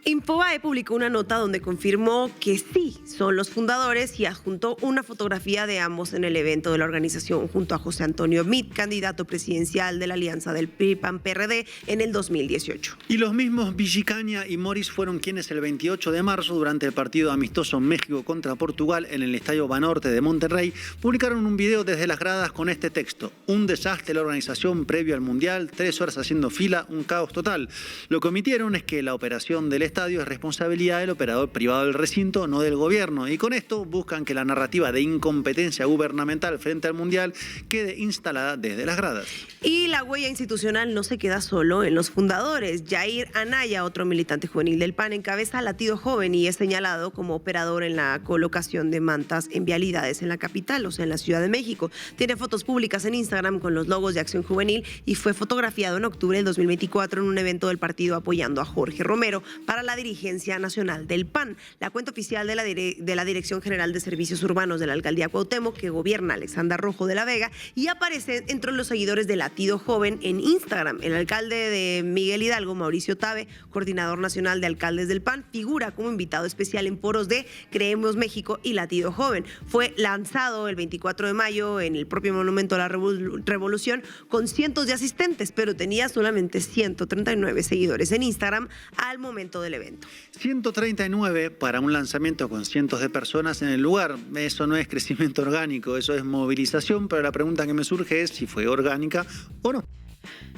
Infobae publicó una nota donde confirmó que sí, son los fundadores y adjuntó una fotografía de ambos en el evento de la organización junto a José Antonio Meade, candidato presidencial de la alianza del PRI-PAN-PRD en el 2018. Y los mismos Villicaña y Morris fueron quienes el 28 de marzo, durante el partido amistoso México contra Portugal en el Estadio Banorte de Monterrey, publicaron un video desde las gradas con este texto: un desastre la organización previo al Mundial, 3 horas haciendo fila, un caos total. Lo que omitieron es que la operación del estadio es responsabilidad del operador privado del recinto, no del gobierno, y con esto buscan que la narrativa de incompetencia gubernamental frente al Mundial quede instalada desde las gradas. Y la huella institucional no se queda solo en los fundadores. Jair Anaya, otro militante juvenil del PAN, encabeza Latido Joven y es señalado como operador en la colocación de mantas en vialidades en la capital, o sea, en la Ciudad de México. Tiene fotos públicas en Instagram con los logos de Acción Juvenil y fue fotografiado en octubre del 2024 en un evento del partido apoyando a Jorge Romero para la dirigencia nacional del PAN. La cuenta oficial de la Dirección General de Servicios Urbanos de la Alcaldía Cuauhtémoc, que gobierna Alexandra Rojo de la Vega, y aparece entre los seguidores de Latido Joven en Instagram. El alcalde de Miguel Hidalgo, Mauricio Tabe, coordinador nacional de alcaldes del PAN, figura como invitado especial en foros de Creemos México y Latido Joven. Fue lanzado el 24 de mayo en el propio Monumento a la Revolución con cientos de asistentes, pero tenía solamente 139 seguidores en Instagram al momento del evento. 139 para un lanzamiento con cientos de personas en el lugar. Eso no es crecimiento orgánico, eso es movilización, pero la pregunta que me surge es si fue orgánica o no.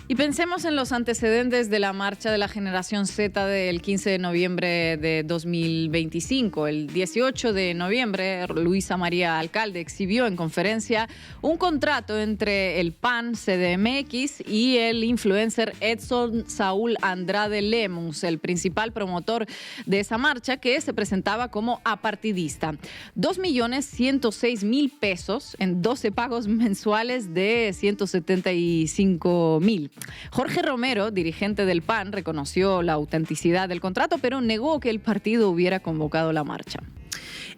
Y pensemos en los antecedentes de la marcha de la generación Z del 15 de noviembre de 2025. El 18 de noviembre, Luisa María Alcalde exhibió en conferencia un contrato entre el PAN CDMX y el influencer Edson Saúl Andrade Lemus, el principal promotor de esa marcha, que se presentaba como apartidista. 2.106.000 pesos en 12 pagos mensuales de 175.000. Jorge Romero, dirigente del PAN, reconoció la autenticidad del contrato, pero negó que el partido hubiera convocado la marcha.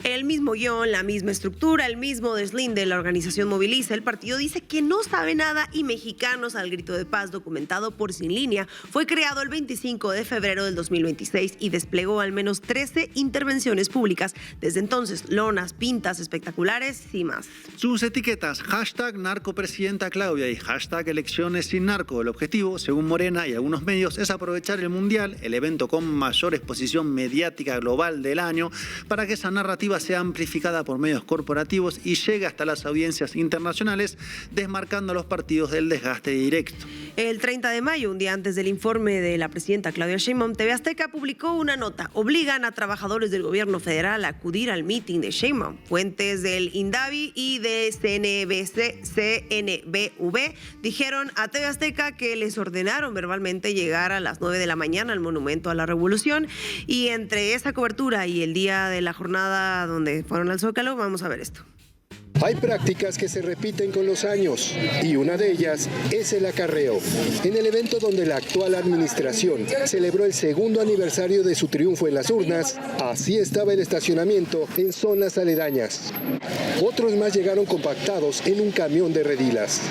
El mismo guión, la misma estructura, el mismo deslinde de la organización Moviliza. El partido dice que no sabe nada y Mexicanos al Grito de Paz, documentado por Sin Línea, fue creado el 25 de febrero del 2026 y desplegó al menos 13 intervenciones públicas. Desde entonces, lonas, pintas espectaculares y más. Sus etiquetas, hashtag narcopresidenta Claudia y hashtag elecciones sin narco. El objetivo, según Morena y algunos medios, es aprovechar el Mundial, el evento con mayor exposición mediática global del año, para que esa narrativa sea amplificada por medios corporativos y llegue hasta las audiencias internacionales, desmarcando a los partidos del desgaste directo. El 30 de mayo, un día antes del informe de la presidenta Claudia Sheinbaum, TV Azteca publicó una nota. Obligan a trabajadores del gobierno federal a acudir al meeting de Sheinbaum. Fuentes del INDAVI y de CNBV dijeron a TV Azteca que les ordenaron verbalmente llegar a las 9 de la mañana al Monumento a la Revolución. Y entre esa cobertura y el día de la jornada donde fueron al Zócalo, vamos a ver esto. Hay prácticas que se repiten con los años y una de ellas es el acarreo. En el evento donde la actual administración celebró el segundo aniversario de su triunfo en las urnas, así estaba el estacionamiento en zonas aledañas. Otros más llegaron compactados en un camión de redilas.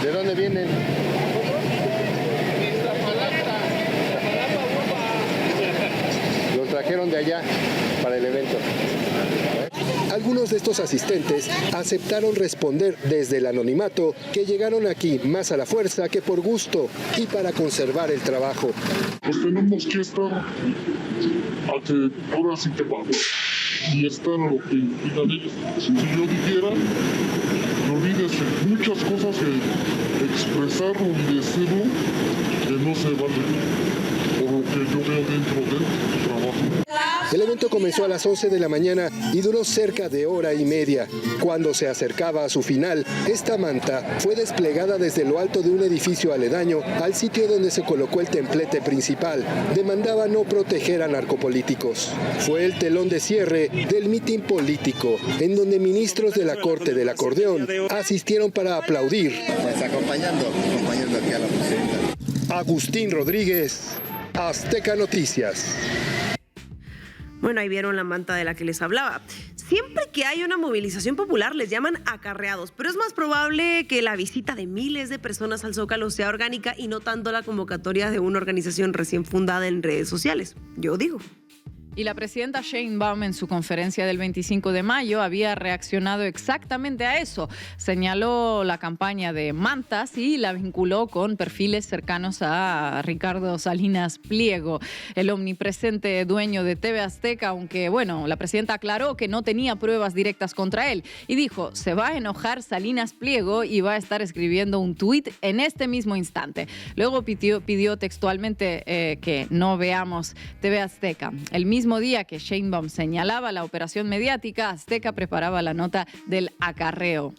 ¿De dónde vienen? Los trajeron de allá para el evento. Algunos de estos asistentes aceptaron responder desde el anonimato que llegaron aquí más a la fuerza que por gusto y para conservar el trabajo. Pues tenemos que estar a que ahora sí que vamos y estar a lo que digan ellos. Si yo dijera, no olvides muchas cosas que expresarlo y decirlo que no se vale por lo que yo veo dentro del trabajo. El evento comenzó a las 11 de la mañana y duró cerca de hora y media. Cuando se acercaba a su final, esta manta fue desplegada desde lo alto de un edificio aledaño al sitio donde se colocó el templete principal. Demandaba no proteger a narcopolíticos. Fue el telón de cierre del mitin político, en donde ministros de la Corte del Acordeón asistieron para aplaudir. Pues acompañando aquí a la presidenta. Agustín Rodríguez, Azteca Noticias. Bueno, ahí vieron la manta de la que les hablaba. Siempre que hay una movilización popular les llaman acarreados, pero es más probable que la visita de miles de personas al Zócalo sea orgánica y no tanto la convocatoria de una organización recién fundada en redes sociales. Yo digo. Y la presidenta Sheinbaum en su conferencia del 25 de mayo había reaccionado exactamente a eso. Señaló la campaña de mantas y la vinculó con perfiles cercanos a Ricardo Salinas Pliego, el omnipresente dueño de TV Azteca, aunque, bueno, la presidenta aclaró que no tenía pruebas directas contra él y dijo, se va a enojar Salinas Pliego y va a estar escribiendo un tuit en este mismo instante. Luego pidió textualmente que no veamos TV Azteca. El mismo día que Sheinbaum señalaba la operación mediática, Azteca preparaba la nota del acarreo.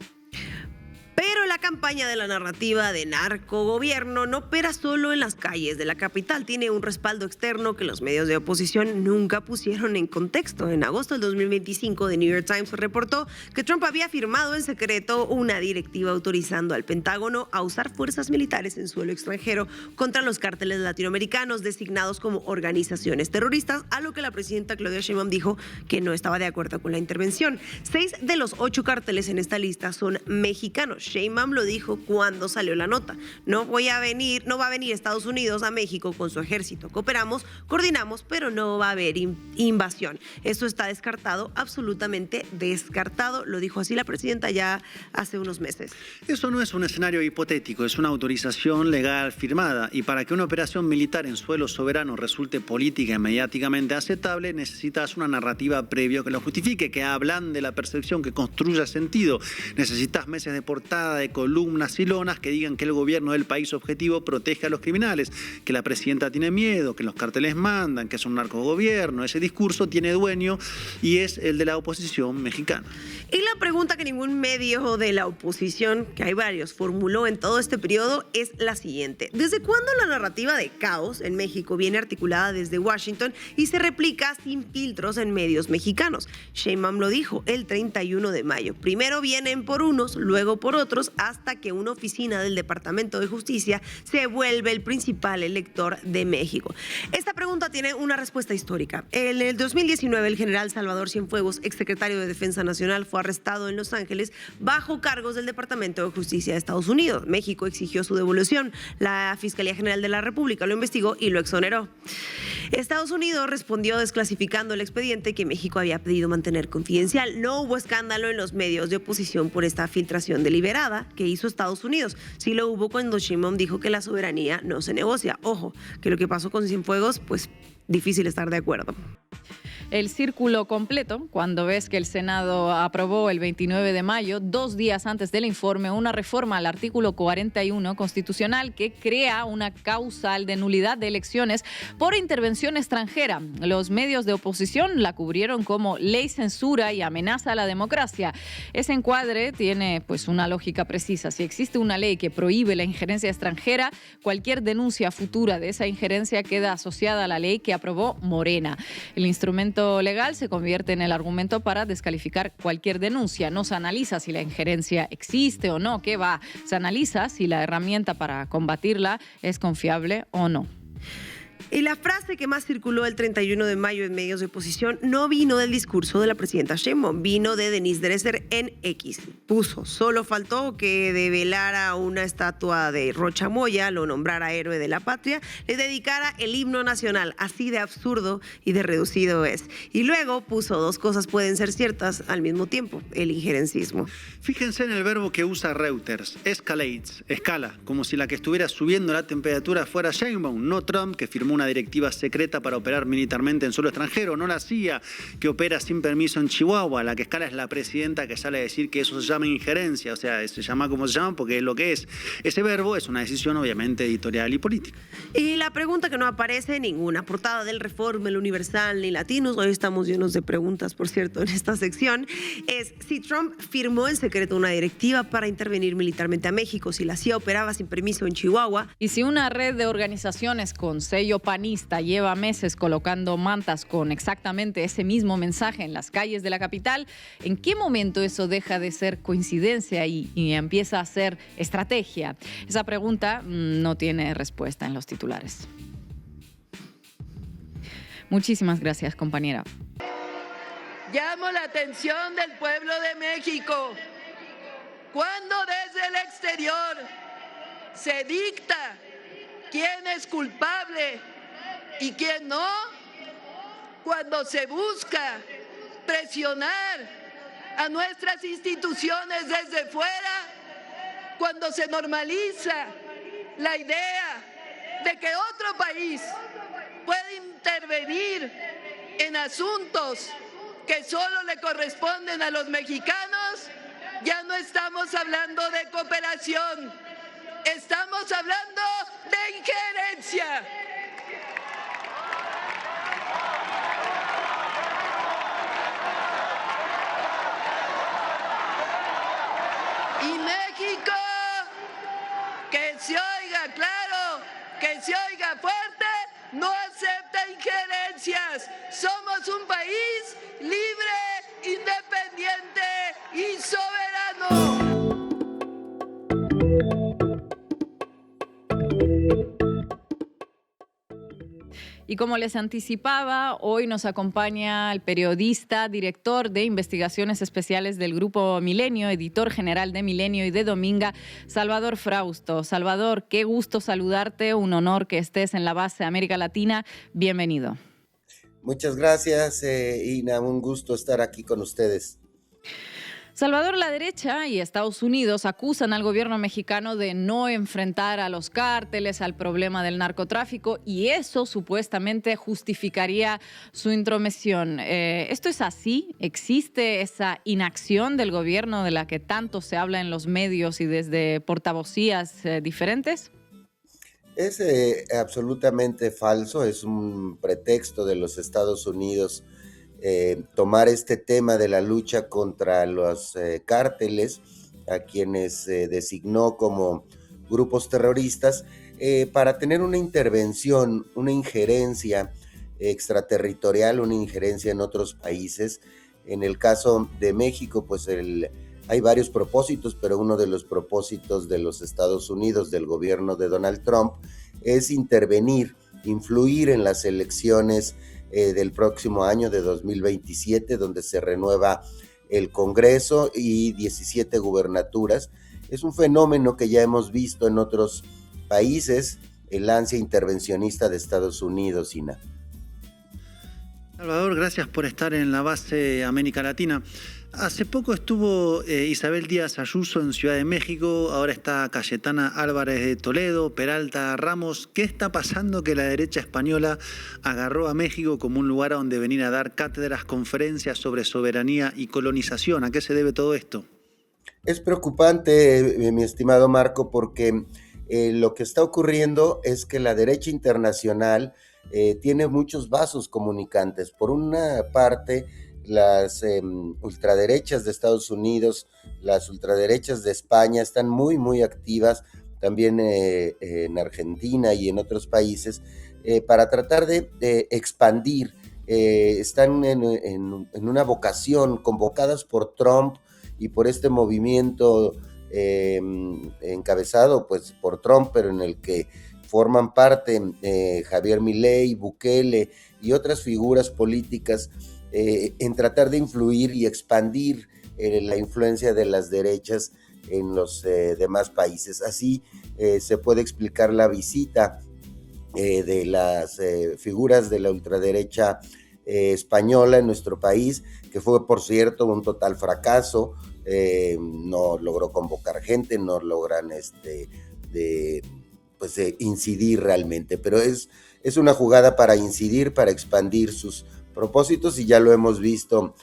Pero la campaña de la narrativa de narcogobierno no opera solo en las calles de la capital. Tiene un respaldo externo que los medios de oposición nunca pusieron en contexto. En agosto del 2025, The New York Times reportó que Trump había firmado en secreto una directiva autorizando al Pentágono a usar fuerzas militares en suelo extranjero contra los cárteles latinoamericanos designados como organizaciones terroristas, a lo que la presidenta Claudia Sheinbaum dijo que no estaba de acuerdo con la intervención. 6 de los 8 cárteles en esta lista son mexicanos. Sheinbaum lo dijo cuando salió la nota. No va a venir Estados Unidos a México con su ejército. Cooperamos, coordinamos, pero no va a haber invasión. Esto está descartado, absolutamente descartado. Lo dijo así la presidenta ya hace unos meses. Eso no es un escenario hipotético, es una autorización legal firmada. Y para que una operación militar en suelo soberano resulte política y mediáticamente aceptable, necesitas una narrativa previa que lo justifique, que ablande la percepción, que construya sentido. Necesitas meses de portada, de columnas y lonas que digan que el gobierno del país objetivo protege a los criminales, que la presidenta tiene miedo, que los carteles mandan, que es un narcogobierno. Ese discurso tiene dueño y es el de la oposición mexicana. Y la pregunta que ningún medio de la oposición, que hay varios, formuló en todo este periodo es la siguiente. ¿Desde cuándo la narrativa de caos en México viene articulada desde Washington y se replica sin filtros en medios mexicanos? Sheinbaum lo dijo el 31 de mayo. Primero vienen por unos, luego por otros, hasta hasta que una oficina del Departamento de Justicia se vuelve el principal elector de México. Esta pregunta tiene una respuesta histórica. En el 2019, el general Salvador Cienfuegos, exsecretario de Defensa Nacional, fue arrestado en Los Ángeles bajo cargos del Departamento de Justicia de Estados Unidos. México exigió su devolución. La Fiscalía General de la República lo investigó y lo exoneró. Estados Unidos respondió desclasificando el expediente que México había pedido mantener confidencial. No hubo escándalo en los medios de oposición por esta filtración deliberada que hizo Estados Unidos. Sí lo hubo cuando Sheinbaum dijo que la soberanía no se negocia. Ojo, que lo que pasó con Cienfuegos, pues difícil estar de acuerdo. El círculo completo, cuando ves que el Senado aprobó el 29 de mayo, 2 días antes del informe, una reforma al artículo 41 constitucional que crea una causal de nulidad de elecciones por intervención extranjera. Los medios de oposición la cubrieron como ley censura y amenaza a la democracia. Ese encuadre tiene pues una lógica precisa. Si existe una ley que prohíbe la injerencia extranjera, cualquier denuncia futura de esa injerencia queda asociada a la ley que aprobó Morena. El instrumento legal se convierte en el argumento para descalificar cualquier denuncia. No se analiza si la injerencia existe o no, ¿qué va? Se analiza si la herramienta para combatirla es confiable o no. Y la frase que más circuló el 31 de mayo en medios de oposición no vino del discurso de la presidenta Sheinbaum, vino de Denise Dresser en X. Puso, solo faltó que develara una estatua de Rocha Moya, lo nombrara héroe de la patria, le dedicara el himno nacional. Así de absurdo y de reducido es. Y luego puso, 2 cosas pueden ser ciertas al mismo tiempo, el injerencismo. Fíjense en el verbo que usa Reuters, escalates, escala, como si la que estuviera subiendo la temperatura fuera Sheinbaum, no Trump, que firmó una directiva secreta para operar militarmente en suelo extranjero, no la CIA, que opera sin permiso en Chihuahua. La que escala es la presidenta, que sale a decir que eso se llama injerencia, o sea, se llama como se llama porque es lo que es. Ese verbo es una decisión obviamente editorial y política. Y la pregunta que no aparece en ninguna portada del Reforma, el Universal ni Latinos, hoy estamos llenos de preguntas, por cierto, en esta sección, es si Trump firmó en secreto una directiva para intervenir militarmente a México, si la CIA operaba sin permiso en Chihuahua. Y si una red de organizaciones con sello panista lleva meses colocando mantas con exactamente ese mismo mensaje en las calles de la capital, ¿en qué momento eso deja de ser coincidencia y empieza a ser estrategia? Esa pregunta no tiene respuesta en los titulares. Muchísimas gracias, compañera. Llamo la atención del pueblo de México. Cuando desde el exterior se dicta quién es culpable y quién no, cuando se busca presionar a nuestras instituciones desde fuera, cuando se normaliza la idea de que otro país puede intervenir en asuntos que solo le corresponden a los mexicanos, ya no estamos hablando de cooperación, estamos hablando de injerencia. Y México, que se oiga claro, que se oiga fuerte, no acepta injerencias. Somos un país libre, independiente y soberano. Y como les anticipaba, hoy nos acompaña el periodista, director de investigaciones especiales del Grupo Milenio, editor general de Milenio y de Dominga, Salvador Frausto. Salvador, qué gusto saludarte, un honor que estés en la base de América Latina. Bienvenido. Muchas gracias, Ina, un gusto estar aquí con ustedes. Salvador, la derecha y Estados Unidos acusan al gobierno mexicano de no enfrentar a los cárteles, al problema del narcotráfico, y eso supuestamente justificaría su intromisión. ¿Esto es así? ¿Existe esa inacción del gobierno de la que tanto se habla en los medios y desde portavocías diferentes? Es absolutamente falso, es un pretexto de los Estados Unidos tomar este tema de la lucha contra los cárteles, a quienes designó como grupos terroristas, para tener una intervención, una injerencia extraterritorial, una injerencia en otros países. En el caso de México, pues el Hay varios propósitos, pero uno de los propósitos de los Estados Unidos, del gobierno de Donald Trump, es intervenir, influir en las elecciones del próximo año de 2027, donde se renueva el Congreso y 17 gubernaturas. Es un fenómeno que ya hemos visto en otros países, el ansia intervencionista de Estados Unidos, Ina. Salvador, gracias por estar en la base América Latina. Hace poco estuvo Isabel Díaz Ayuso en Ciudad de México, ahora está Cayetana Álvarez de Toledo, Peralta Ramos. ¿Qué está pasando que la derecha española agarró a México como un lugar a donde venir a dar cátedras, conferencias sobre soberanía y colonización? ¿A qué se debe todo esto? Es preocupante, mi estimado Marco, porque lo que está ocurriendo es que la derecha internacional tiene muchos vasos comunicantes. Por una parte, las ultraderechas de Estados Unidos, las ultraderechas de España están muy, muy activas, también en Argentina y en otros países, para tratar de expandir. Están en una vocación, convocadas por Trump y por este movimiento encabezado pues por Trump, pero en el que forman parte Javier Milei, Bukele y otras figuras políticas, en tratar de influir y expandir la influencia de las derechas en los demás países. Así se puede explicar la visita de las figuras de la ultraderecha española en nuestro país, que fue, por cierto, un total fracaso. No logró convocar gente, no logran incidir realmente, pero es una jugada para incidir, para expandir sus propósitos, y ya lo hemos visto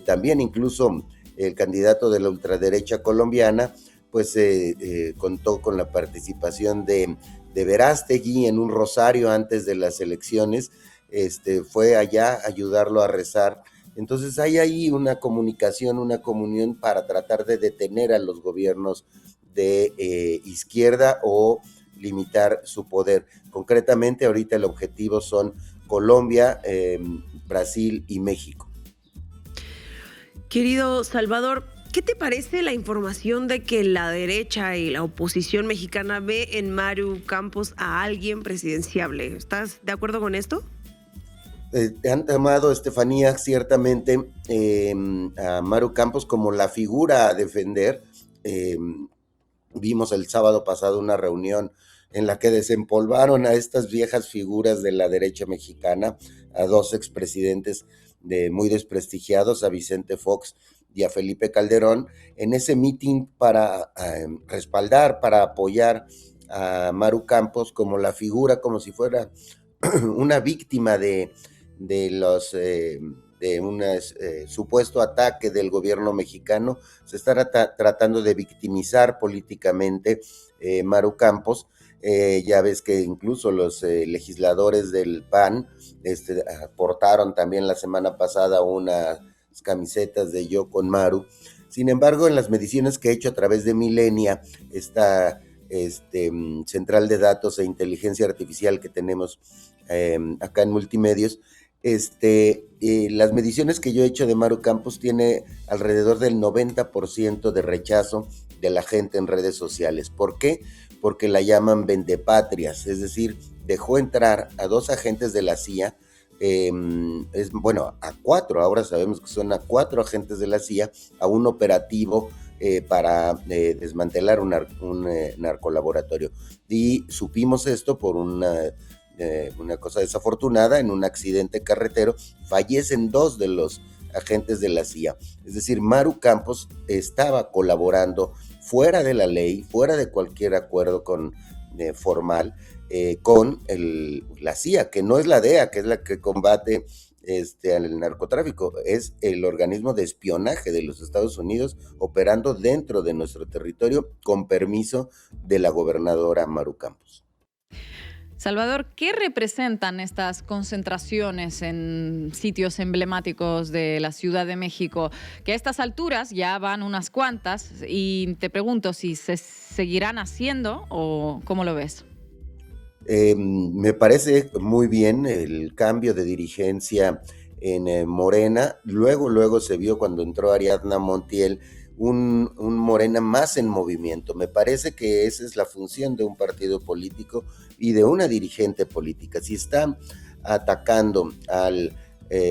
también. Incluso el candidato de la ultraderecha colombiana pues contó con la participación de Verástegui en un rosario antes de las elecciones. Fue allá a ayudarlo a rezar. Entonces hay ahí una comunicación, una comunión para tratar de detener a los gobiernos de izquierda o limitar su poder. Concretamente, ahorita el objetivo son Colombia, Brasil y México. Querido Salvador, ¿qué te parece la información de que la derecha y la oposición mexicana ve en Maru Campos a alguien presidenciable? ¿Estás de acuerdo con esto? Han tomado, Estefanía, ciertamente a Maru Campos como la figura a defender. Vimos el sábado pasado una reunión en la que desempolvaron a estas viejas figuras de la derecha mexicana, a dos expresidentes muy desprestigiados, a Vicente Fox y a Felipe Calderón, en ese meeting para respaldar, para apoyar a Maru Campos como la figura, como si fuera una víctima de un supuesto ataque del gobierno mexicano. Se está tratando de victimizar políticamente Maru Campos. Ya ves que incluso los legisladores del PAN aportaron también la semana pasada unas camisetas de Yo con Maru. Sin embargo, en las mediciones que he hecho a través de Millenia, esta central de datos e inteligencia artificial que tenemos acá en Multimedios, las mediciones que yo he hecho de Maru Campos tiene alrededor del 90% de rechazo de la gente en redes sociales. ¿Por qué? Porque la llaman vendepatrias, es decir, dejó entrar a 2 agentes de la CIA, a 4, ahora sabemos que son a 4 agentes de la CIA, a un operativo para desmantelar un narcolaboratorio. Y supimos esto por una cosa desafortunada. En un accidente carretero fallecen 2 de los agentes de la CIA. Es decir, Maru Campos estaba colaborando fuera de la ley, fuera de cualquier acuerdo formal con la CIA, que no es la DEA, que es la que combate al narcotráfico, es el organismo de espionaje de los Estados Unidos operando dentro de nuestro territorio con permiso de la gobernadora Maru Campos. Salvador, ¿qué representan estas concentraciones en sitios emblemáticos de la Ciudad de México? Que a estas alturas ya van unas cuantas, y te pregunto si se seguirán haciendo o cómo lo ves. Me parece muy bien el cambio de dirigencia en Morena. Luego se vio cuando entró Ariadna Montiel un Morena más en movimiento. Me parece que esa es la función de un partido político y de una dirigente política. Si están atacando al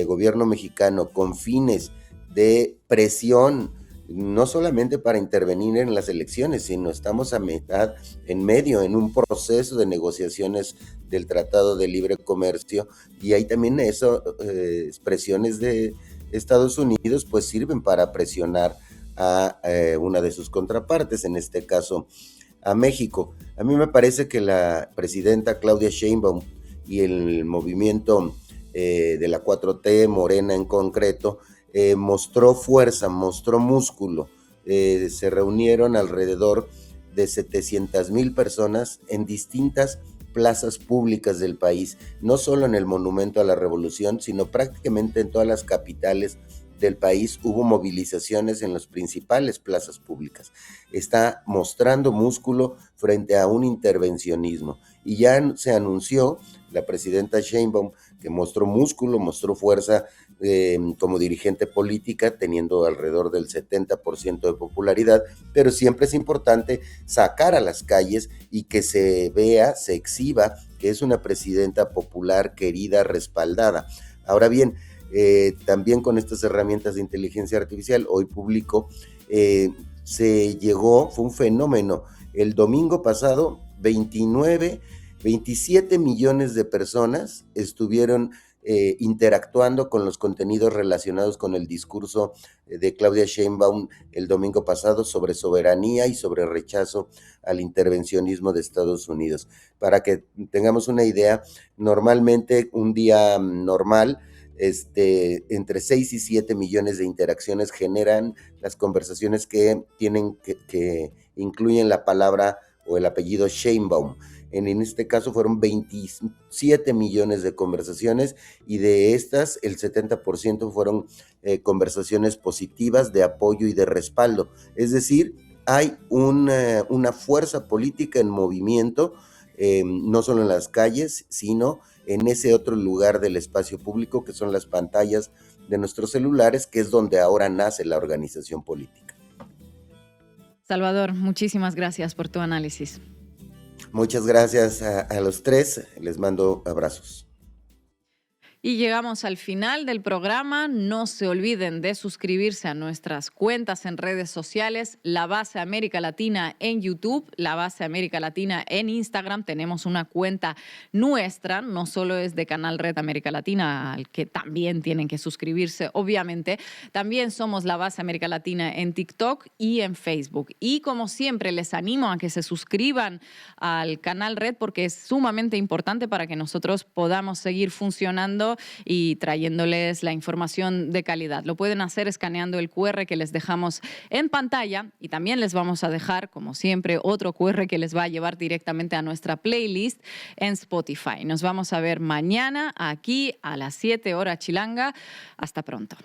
gobierno mexicano con fines de presión, no solamente para intervenir en las elecciones, sino estamos en medio, en un proceso de negociaciones del Tratado de Libre Comercio, y hay también expresiones de Estados Unidos, pues sirven para presionar a una de sus contrapartes, en este caso a México. A mí me parece que la presidenta Claudia Sheinbaum y el movimiento de la 4T, Morena en concreto, mostró fuerza, mostró músculo. Se reunieron alrededor de 700,000 personas en distintas plazas públicas del país, no solo en el Monumento a la Revolución, sino prácticamente en todas las capitales del país hubo movilizaciones en las principales plazas públicas. Está mostrando músculo frente a un intervencionismo, y ya se anunció la presidenta Sheinbaum que mostró músculo, mostró fuerza como dirigente política, teniendo alrededor del 70% de popularidad, pero siempre es importante sacar a las calles y que se vea, se exhiba que es una presidenta popular, querida, respaldada. Ahora bien, también con estas herramientas de inteligencia artificial, hoy publicó, fue un fenómeno. El domingo pasado, 27 millones de personas estuvieron interactuando con los contenidos relacionados con el discurso de Claudia Sheinbaum el domingo pasado sobre soberanía y sobre rechazo al intervencionismo de Estados Unidos. Para que tengamos una idea, normalmente un día normal, entre 6 y 7 millones de interacciones generan las conversaciones que incluyen la palabra o el apellido Sheinbaum. En este caso fueron 27 millones de conversaciones, y de estas el 70% fueron conversaciones positivas de apoyo y de respaldo. Es decir, hay una fuerza política en movimiento, no solo en las calles, sino en ese otro lugar del espacio público que son las pantallas de nuestros celulares, que es donde ahora nace la organización política. Salvador, muchísimas gracias por tu análisis. Muchas gracias a los tres, les mando abrazos. Y llegamos al final del programa. No se olviden de suscribirse a nuestras cuentas en redes sociales, La Base América Latina en YouTube, La Base América Latina en Instagram. Tenemos una cuenta nuestra, no solo es de Canal Red América Latina, al que también tienen que suscribirse, obviamente. También somos La Base América Latina en TikTok y en Facebook. Y como siempre, les animo a que se suscriban al Canal Red, porque es sumamente importante para que nosotros podamos seguir funcionando y trayéndoles la información de calidad. Lo pueden hacer escaneando el QR que les dejamos en pantalla, y también les vamos a dejar, como siempre, otro QR que les va a llevar directamente a nuestra playlist en Spotify. Nos vamos a ver mañana aquí a las 7 horas chilanga. Hasta pronto.